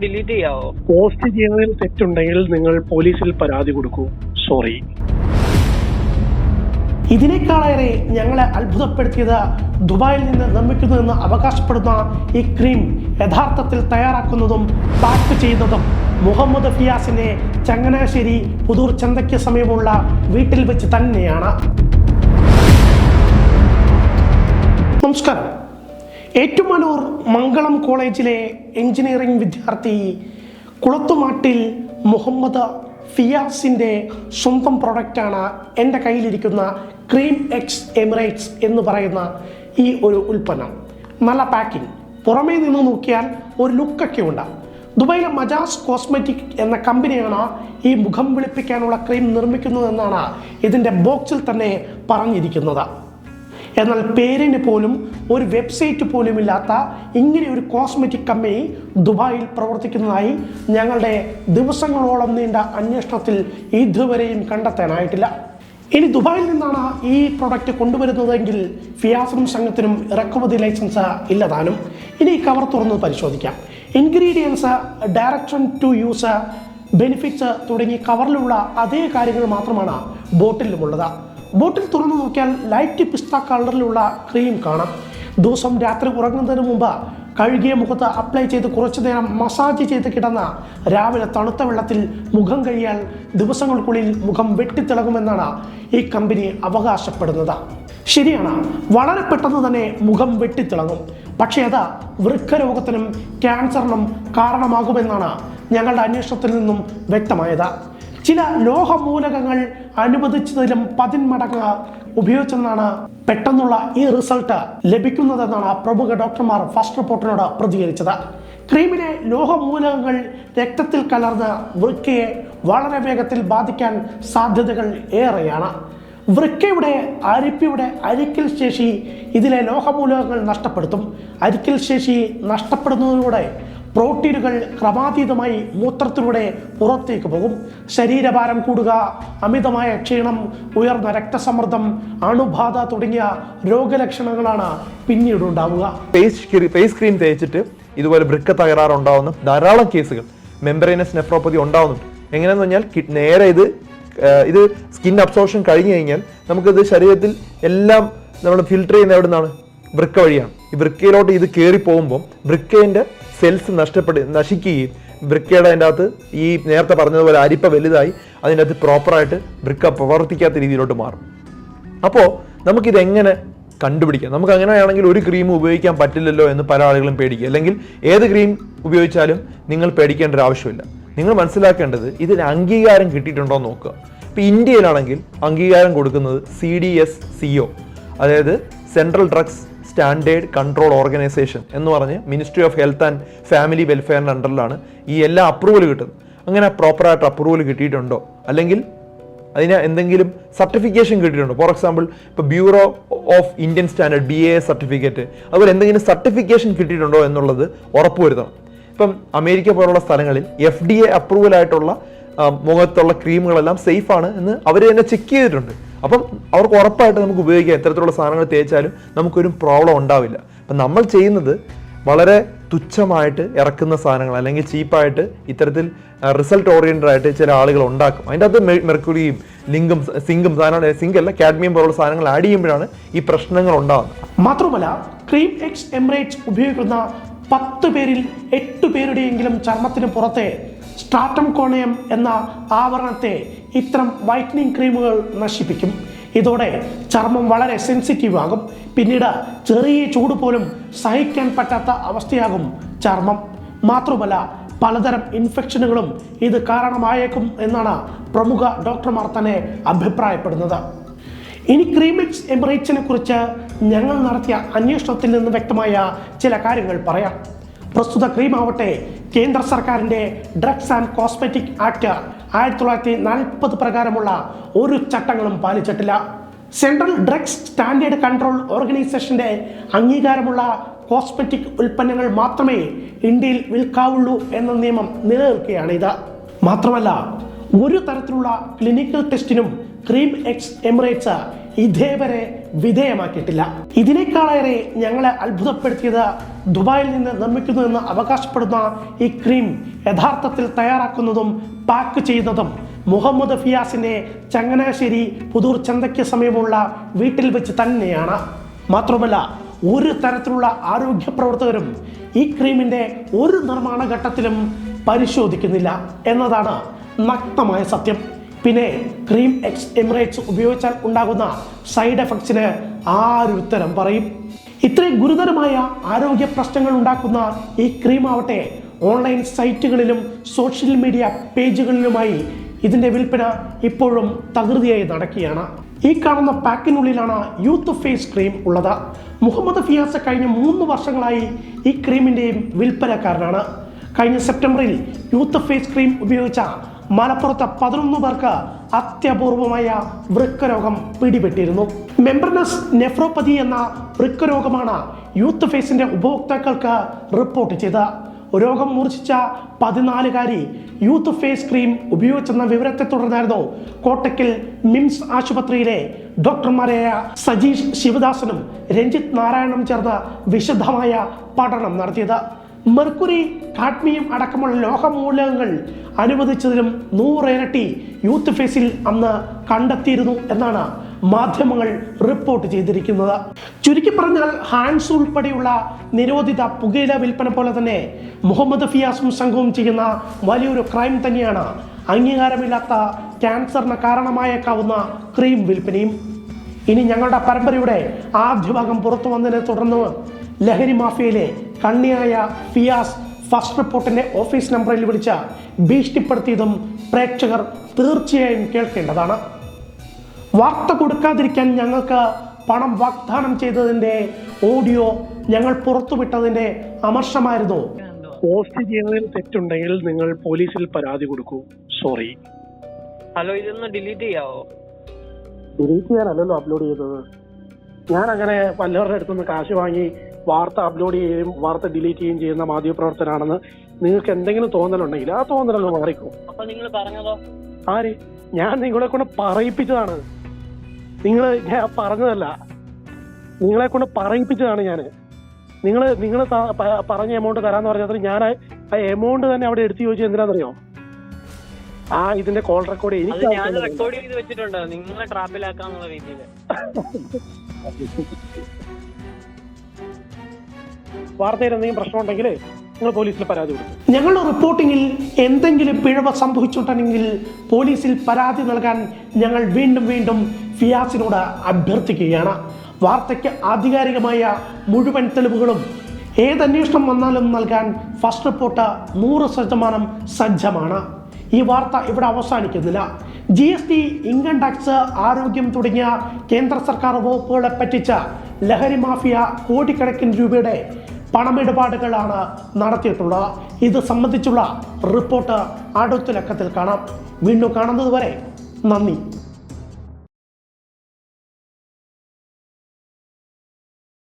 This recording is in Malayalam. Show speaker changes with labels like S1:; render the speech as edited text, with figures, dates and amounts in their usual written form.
S1: ഡിലീറ്റ് ചെയ്യാവോ?
S2: പോസ്റ്റ് ചെയ്യുന്നതിൽ തെറ്റുണ്ടെങ്കിൽ നിങ്ങൾ പോലീസിൽ പരാതി കൊടുക്കൂ. സോറി.
S3: ഇതിനേക്കാളേറെ ഞങ്ങളെ അത്ഭുതപ്പെടുത്തിയത് ദുബായിൽ നിന്ന് നിർമ്മിക്കുന്നുവെന്ന് അവകാശപ്പെടുന്ന ഈ ക്രീം യഥാർത്ഥത്തിൽ തയ്യാറാക്കുന്നതും പാക്ക് ചെയ്യുന്നതും മുഹമ്മദ് ഫിയാസിന്റെ ചങ്ങനാശ്ശേരി പുതൂർ ചന്തയ്ക്ക് സമീപമുള്ള വീട്ടിൽ വെച്ച് തന്നെയാണ്. നമസ്കാരം. ഏറ്റുമാനൂർ മംഗളം കോളേജിലെ എഞ്ചിനീയറിംഗ് വിദ്യാർത്ഥി കുളത്തുമാട്ടിൽ മുഹമ്മദ് ഫിയാസിൻ്റെ സ്വന്തം പ്രൊഡക്റ്റാണ് എൻ്റെ കയ്യിലിരിക്കുന്ന ക്രീം എക്സ് എമിറേറ്റ്സ് എന്ന് പറയുന്ന ഈ ഒരു ഉൽപ്പന്നം. നല്ല പാക്കിംഗ്, പുറമേ നിന്ന് നോക്കിയാൽ ഒരു ലുക്കൊക്കെ ഉണ്ട്. ദുബായിലെ മജാസ് കോസ്മെറ്റിക് എന്ന കമ്പനിയാണ് ഈ മുഖം വെളുപ്പിക്കാനുള്ള ക്രീം നിർമ്മിക്കുന്നതെന്നാണ് ഇതിൻ്റെ ബോക്സിൽ തന്നെ പറഞ്ഞിരിക്കുന്നത്. എന്നാൽ പേരിന് പോലും ഒരു വെബ്സൈറ്റ് പോലും ഇല്ലാത്ത ഇങ്ങനെ ഒരു കോസ്മെറ്റിക് കമ്പനി ദുബായിൽ പ്രവർത്തിക്കുന്നതായി ഞങ്ങളുടെ ദിവസങ്ങളോളം നീണ്ട അന്വേഷണത്തിൽ ഇതുവരെയും കണ്ടെത്താനായിട്ടില്ല. ഇനി ദുബായിൽ നിന്നാണ് ഈ പ്രൊഡക്റ്റ് കൊണ്ടുവരുന്നതെങ്കിൽ ഫിയാസും സംഘത്തിനും ഇറക്കുമതി ലൈസൻസ് ഇല്ലതാനും. ഇനി ഈ കവർ തുറന്ന് പരിശോധിക്കാം. Ingredients, direction to use, benefits തുടങ്ങി കവറിലുള്ള അതേ കാര്യങ്ങൾ മാത്രമാണ് ബോട്ടിലുമുള്ളത്. ബോട്ടിൽ തുറന്നു നോക്കിയാൽ ലൈറ്റ് പിസ്ത കളറിലുള്ള ക്രീം കാണാം. ദിവസം രാത്രി ഉറങ്ങുന്നതിന് മുമ്പ് കഴുകിയ മുഖത്ത് അപ്ലൈ ചെയ്ത് കുറച്ചു നേരം മസാജ് ചെയ്ത് കിടന്ന രാവിലെ തണുത്ത വെള്ളത്തിൽ മുഖം കഴിയാൽ ദിവസങ്ങൾക്കുള്ളിൽ മുഖം വെട്ടിത്തിളങ്ങുമെന്നാണ് ഈ കമ്പനി അവകാശപ്പെടുന്നത്. ശരിയാണ്, വളരെ പെട്ടെന്ന് തന്നെ മുഖം വെട്ടിത്തിളങ്ങും. പക്ഷേ അത് വൃക്കരോഗത്തിനും ക്യാൻസറിനും കാരണമാകുമെന്നാണ് ഞങ്ങളുടെ അന്വേഷണത്തിൽ നിന്നും വ്യക്തമായത്. ചില ലോഹമൂലകങ്ങൾ അനുവദിച്ചതിലും 10 മടങ്ങ് ഉപയോഗിച്ചെന്നാണ് പെട്ടെന്നുള്ള ഈ റിസൾട്ട് ലഭിക്കുന്നതെന്നാണ് പ്രമുഖ ഡോക്ടർമാർ ഫസ്റ്റ് റിപ്പോർട്ടിനോട് പ്രതികരിച്ചത്. ക്രീമിലെ ലോഹമൂലകങ്ങൾ രക്തത്തിൽ കലർന്ന് വൃക്കയെ വളരെ വേഗത്തിൽ ബാധിക്കാൻ സാധ്യതകൾ ഏറെയാണ്. വൃക്കയുടെ അരിപ്പിയുടെ അരിക്കൽ ശേഷി ഇതിലെ ലോഹമൂലകങ്ങൾ നഷ്ടപ്പെടുത്തും. അരിക്കൽ ശേഷി നഷ്ടപ്പെടുന്നതിലൂടെ പ്രോട്ടീനുകൾ ക്രമാതീതമായി മൂത്രത്തിലൂടെ പുറത്തേക്ക് പോകും. ശരീരഭാരം കൂടുക, അമിതമായ ക്ഷീണം, ഉയർന്ന രക്തസമ്മർദ്ദം, അണുബാധ തുടങ്ങിയ രോഗലക്ഷണങ്ങളാണ് പിന്നീട് ഉണ്ടാവുക.
S4: ഫേസ് ക്രീം തേച്ചിട്ട് ഇതുപോലെ വൃക്ക തകരാറുണ്ടാവുന്ന ധാരാളം കേസുകൾ, മെംബ്രേനസ് നെഫ്രോപ്പതി ഉണ്ടാവുന്നുണ്ട്. എങ്ങനെയെന്ന് പറഞ്ഞാൽ നേരെ ഇത് സ്കിൻ അബ്സോർപ്ഷൻ കഴിഞ്ഞു കഴിഞ്ഞാൽ നമുക്കിത് ശരീരത്തിൽ എല്ലാം നമ്മൾ ഫിൽട്ടർ ചെയ്യുന്ന എവിടെ നിന്നാണ്? വൃക്ക വഴിയാണ്. ഈ വൃക്കയിലോട്ട് ഇത് കയറി പോകുമ്പോൾ വൃക്കേൻ്റെ സെൽസ് നശിക്കുകയും വൃക്കയുടെ അതിൻ്റെ അകത്ത് ഈ നേരത്തെ പറഞ്ഞതുപോലെ അരിപ്പ വലുതായി അതിൻ്റെ അകത്ത് പ്രോപ്പറായിട്ട് വൃക്ക പ്രവർത്തിക്കാത്ത രീതിയിലോട്ട് മാറും. അപ്പോൾ നമുക്കിതെങ്ങനെ കണ്ടുപിടിക്കാം? നമുക്ക് അങ്ങനെയാണെങ്കിൽ ഒരു ക്രീം ഉപയോഗിക്കാൻ പറ്റില്ലല്ലോ എന്ന് പല ആളുകളും പേടിക്കുക. അല്ലെങ്കിൽ ഏത് ക്രീം ഉപയോഗിച്ചാലും നിങ്ങൾ പേടിക്കേണ്ട ഒരു ആവശ്യമില്ല. നിങ്ങൾ മനസ്സിലാക്കേണ്ടത് ഇതിന് അംഗീകാരം കിട്ടിയിട്ടുണ്ടോ എന്ന് നോക്കുക. ഇപ്പോൾ ഇന്ത്യയിലാണെങ്കിൽ അംഗീകാരം കൊടുക്കുന്നത് CDSCO, അതായത് central drugs standard control organisation എന്ന് പറഞ്ഞ് ministry of health and family വെൽഫെയറിൻ്റെ അണ്ടറിലാണ് ഈ എല്ലാ അപ്രൂവൽ കിട്ടുന്നത്. അങ്ങനെ പ്രോപ്പറായിട്ട് അപ്രൂവൽ കിട്ടിയിട്ടുണ്ടോ, അല്ലെങ്കിൽ അതിന് എന്തെങ്കിലും സർട്ടിഫിക്കേഷൻ കിട്ടിയിട്ടുണ്ടോ? ഫോർ എക്സാമ്പിൾ ഇപ്പോൾ bureau of Indian standard BAS certificate, അതുപോലെ എന്തെങ്കിലും സർട്ടിഫിക്കേഷൻ കിട്ടിയിട്ടുണ്ടോ എന്നുള്ളത് ഉറപ്പുവരുത്തണം. ഇപ്പം അമേരിക്ക പോലുള്ള സ്ഥലങ്ങളിൽ FDA അപ്രൂവൽ ആയിട്ടുള്ള മുഖത്തുള്ള ക്രീമുകളെല്ലാം സേഫാണ് എന്ന് അവർ തന്നെ ചെക്ക് ചെയ്തിട്ടുണ്ട്. അപ്പം അവർക്ക് ഉറപ്പായിട്ട് നമുക്ക് ഉപയോഗിക്കാം. എത്തരത്തിലുള്ള സാധനങ്ങൾ തേച്ചാലും നമുക്കൊരു പ്രോബ്ലം ഉണ്ടാവില്ല. അപ്പം നമ്മൾ ചെയ്യുന്നത് വളരെ തുച്ഛമായിട്ട് ഇറക്കുന്ന സാധനങ്ങൾ, അല്ലെങ്കിൽ ചീപ്പായിട്ട് ഇത്തരത്തിൽ റിസൾട്ട് ഓറിയൻറ്റഡ് ആയിട്ട് ചില ആളുകൾ ഉണ്ടാക്കും. അതിൻ്റെ അകത്ത് മെർക്കുറിയും സിങ്കും സിങ്കല്ല കാഡ്മിയം പോലുള്ള സാധനങ്ങൾ ആഡ് ചെയ്യുമ്പോഴാണ് ഈ പ്രശ്നങ്ങൾ ഉണ്ടാകുന്നത്.
S3: മാത്രമല്ല, ക്രീം എക്സ് എമിറേറ്റ്സ് ഉപയോഗിക്കുന്ന 10 പേരിൽ 8 പേരുടെയെങ്കിലും ചർമ്മത്തിന് പുറത്തെ സ്ട്രാറ്റം കോണിയം എന്ന ആവരണത്തെ ഇത്തരം വൈറ്റനിങ് ക്രീമുകൾ നശിപ്പിക്കും. ഇതോടെ ചർമ്മം വളരെ സെൻസിറ്റീവ് ആകും. പിന്നീട് ചെറിയ ചൂട് പോലും സഹിക്കാൻ പറ്റാത്ത അവസ്ഥയാകും ചർമ്മം. മാത്രമല്ല, പലതരം ഇൻഫെക്ഷനുകളും ഇത് കാരണമായേക്കും എന്നാണ് പ്രമുഖ ഡോക്ടർമാർ തന്നെ അഭിപ്രായപ്പെടുന്നത്. ഇനി ക്രീം എക്സ് എമിറേറ്റ്സിനെ കുറിച്ച് ഞങ്ങൾ നടത്തിയ അന്വേഷണത്തിൽ നിന്ന് വ്യക്തമായ ചില കാര്യങ്ങൾ പറയാം. പ്രസ്തുത ക്രീം ആവട്ടെ കേന്ദ്ര സർക്കാരിൻ്റെ ഡ്രഗ്സ് ആൻഡ് കോസ്മെറ്റിക് ആക്ട് 1940 പ്രകാരമുള്ള ഒരു ചട്ടങ്ങളും പാലിച്ചിട്ടില്ല. സെൻട്രൽ ഡ്രഗ്സ് സ്റ്റാൻഡേർഡ് കൺട്രോൾ ഓർഗനൈസേഷൻ്റെ അംഗീകാരമുള്ള കോസ്മെറ്റിക് ഉൽപ്പന്നങ്ങൾ മാത്രമേ ഇന്ത്യയിൽ വിൽക്കാവുള്ളൂ എന്ന നിയമം നിലനിൽക്കുകയാണ് ഇത്. മാത്രമല്ല, ഒരു തരത്തിലുള്ള ക്ലിനിക്കൽ ടെസ്റ്റിനും ക്രീം എക്സ് എമിറേറ്റ്സ് ഇതേവരെ വിധേയമാക്കിയിട്ടില്ല. ഇതിനേക്കാളേറെ ഞങ്ങളെ അത്ഭുതപ്പെടുത്തിയത് ദുബായിൽ നിന്ന് നിർമ്മിക്കുന്നുവെന്ന് അവകാശപ്പെടുന്ന ഈ ക്രീം യഥാർത്ഥത്തിൽ തയ്യാറാക്കുന്നതും പാക്ക് ചെയ്യുന്നതും മുഹമ്മദ് ഫിയാസിന്റെ ചങ്ങനാശ്ശേരി പുതൂർ ചന്തയ്ക്ക് സമീപമുള്ള വീട്ടിൽ വെച്ച് തന്നെയാണ്. മാത്രമല്ല, ഒരു തരത്തിലുള്ള ആരോഗ്യ പ്രവർത്തകരും ഈ ക്രീമിന്റെ ഒരു നിർമ്മാണ ഘട്ടത്തിലും പരിശോധിക്കുന്നില്ല എന്നതാണ് നഗ്നമായ സത്യം. പിന്നെ ക്രീം എക്സ് എമിറേറ്റ്സ് ഉപയോഗിച്ചാൽ ഉണ്ടാകുന്ന സൈഡ് എഫക്ട്സിന് ആരുത്തരം പറയും? ഇത്രയും ഗുരുതരമായ ആരോഗ്യ പ്രശ്നങ്ങൾ ഉണ്ടാക്കുന്ന ഈ ക്രീം ആവട്ടെ ഓൺലൈൻ സൈറ്റുകളിലും സോഷ്യൽ മീഡിയ പേജുകളിലുമായി ഇതിന്റെ വിൽപ്പന ഇപ്പോഴും തകൃതിയായി നടക്കുകയാണ്. ഈ കാണുന്ന പാക്കിനുള്ളിലാണ് യൂത്ത് ഫേസ് ക്രീം ഉള്ളത്. മുഹമ്മദ് ഫിയാസ് കഴിഞ്ഞ 3 വർഷങ്ങളായി ഈ ക്രീമിന്റെയും വിൽപ്പനക്കാരനാണ്. കഴിഞ്ഞ സെപ്റ്റംബറിൽ യൂത്ത് ഫേസ് ക്രീം ഉപയോഗിച്ച മലപ്പുറത്ത് 11 പേർക്ക് അത്യപൂർവമായ വൃക്കരോഗം പിടിപെട്ടിരുന്നു. മെംബ്രനസ് നെഫ്രോപ്പതി എന്ന വൃക്കരോഗമാണ് യൂത്ത് ഫേസിന്റെ ഉപഭോക്താക്കൾക്ക് റിപ്പോർട്ട് ചെയ്തത്. രോഗം മൂർച്ഛിച്ച 14-കാരി യൂത്ത് ഫേസ് ക്രീം ഉപയോഗിച്ചെന്ന വിവരത്തെ തുടർന്നായിരുന്നു കോട്ടക്കൽ മിംസ് ആശുപത്രിയിലെ ഡോക്ടർമാരായ സജീഷ് ശിവദാസനും രഞ്ജിത്ത് നാരായണനും ചേർന്ന് വിശദമായ പഠനം നടത്തിയത്. മെർക്കുറി, കാഡ്മിയം അടക്കമുള്ള ലോഹമൂലകങ്ങൾ അനുവദിച്ചതിലും 100 ഇരട്ടി യൂത്ത് ഫേസിൽ അന്ന് കണ്ടെത്തിയിരുന്നു എന്നാണ് മാധ്യമങ്ങൾ റിപ്പോർട്ട് ചെയ്തിരിക്കുന്നത്. ചുരുക്കി പറഞ്ഞാൽ ഹാൻസ് ഉൾപ്പെടെയുള്ള നിരോധിത പുകയില വിൽപ്പന പോലെ തന്നെ മുഹമ്മദ് ഫിയാസും സംഘവും ചെയ്യുന്ന വലിയൊരു ക്രൈം തന്നെയാണ് അംഗീകാരമില്ലാത്ത ക്യാൻസറിന് കാരണമായേക്കാവുന്ന ക്രീം വിൽപ്പനയും. ഇനി ഞങ്ങളുടെ പരമ്പരയുടെ ആദ്യ ഭാഗം പുറത്തു വന്നതിനെ തുടർന്ന് ലഹരി മാഫിയയിലെ കണ്ണിയായ ഫിയാസ് ഫസ്റ്റ് റിപ്പോർട്ടിന്റെ ഓഫീസ് നമ്പറിൽ വിളിച്ച് ഭീഷണിപ്പെടുത്തിയതും പ്രേക്ഷകർ തീർച്ചയായും കേൾക്കേണ്ടതാണ്. വാർത്ത കൊടുക്കാതിരിക്കാൻ ഞങ്ങൾക്ക് പണം വാഗ്ദാനം ചെയ്തതിന്റെ ഓഡിയോ ഞങ്ങൾ പുറത്തുവിട്ടതിന്റെ അമർഷമായിരുന്നു.
S2: പോസ്റ്റ് ചെയ്യുന്നതിൽ തെറ്റുണ്ടെങ്കിൽ നിങ്ങൾ പോലീസിൽ പരാതി കൊടുക്കൂ. സോറി.
S1: ഹലോ, ഇതൊന്ന് ഡിലീറ്റ് ചെയ്യാവോ?
S2: ഡിലീറ്റ് ചെയ്യാനല്ലല്ലോ അപ്ലോഡ് ചെയ്തത്. ഞാൻ അങ്ങനെ വല്ലവരുടെ അടുത്തുനിന്ന് കാശ് വാങ്ങി വാർത്ത അപ്ലോഡ് ചെയ്യുകയും വാർത്ത ഡിലീറ്റ് ചെയ്യുകയും ചെയ്യുന്ന മാധ്യമപ്രവർത്തനാണെന്ന് നിങ്ങൾക്ക് എന്തെങ്കിലും തോന്നലുണ്ടെങ്കിൽ ആ തോന്നലൊന്ന് മാറിക്കോ.
S1: അപ്പൊ നിങ്ങൾ പറഞ്ഞതോ?
S2: ആര്? ഞാൻ നിങ്ങളെ കൊണ്ട് പറയിപ്പിച്ചതാണ്. ഞാൻ പറഞ്ഞതല്ല, നിങ്ങളെ കൊണ്ട് പറയിപ്പിച്ചതാണ്. നിങ്ങൾ പറഞ്ഞ എമൗണ്ട് തരാന്ന് പറഞ്ഞാൽ ഞാൻ ആ എമൗണ്ട് തന്നെ അവിടെ എടുത്തു ചോദിച്ചത് എന്തിനാണെന്നറിയോ? ഇതിന്റെ കോൾ റെക്കോർഡ് എനിക്ക്
S1: റെക്കോർഡ് ചെയ്ത് വെച്ചിട്ടുണ്ട്, നിങ്ങളെ ട്രാപ്പിലാക്കാന്നുള്ള രീതിയിൽ.
S2: വാർത്തയിൽ എന്തെങ്കിലും പ്രശ്നം ഉണ്ടെങ്കിൽ നിങ്ങൾ പോലീസിൽ പരാതി കൊടുക്കും.
S3: ഞങ്ങളുടെ റിപ്പോർട്ടിങ്ങിൽ എന്തെങ്കിലും പിഴവ് സംഭവിച്ചിട്ടുണ്ടെങ്കിൽ പോലീസിൽ പരാതി നൽകാൻ ഞങ്ങൾ വീണ്ടും വീണ്ടും ഫിയാസിനോട് അഭ്യർത്ഥിക്കുകയാണ്. വാർത്തയ്ക്ക് ആധികാരികമായ മുഴുവൻ തെളിവുകളും ഏതന്വേഷണം വന്നാലും നൽകാൻ ഫസ്റ്റ് റിപ്പോർട്ട് 100% സജ്ജമാണ്. ഈ വാർത്ത ഇവിടെ അവസാനിക്കുന്നില്ല. GST, ഇൻകം ടാക്സ്, ആരോഗ്യം തുടങ്ങിയ കേന്ദ്ര സർക്കാർ വകുപ്പുകളെ പറ്റിച്ച ലഹരി മാഫിയ കോടിക്കണക്കിന് രൂപയുടെ പണമിടപാടുകളാണ് നടത്തിയിട്ടുള്ളത്. ഇത് സംബന്ധിച്ചുള്ള റിപ്പോർട്ട് അടുത്ത ലക്കത്തിൽ കാണാം. വീണ്ടും കാണുന്നത് വരെ നന്ദി.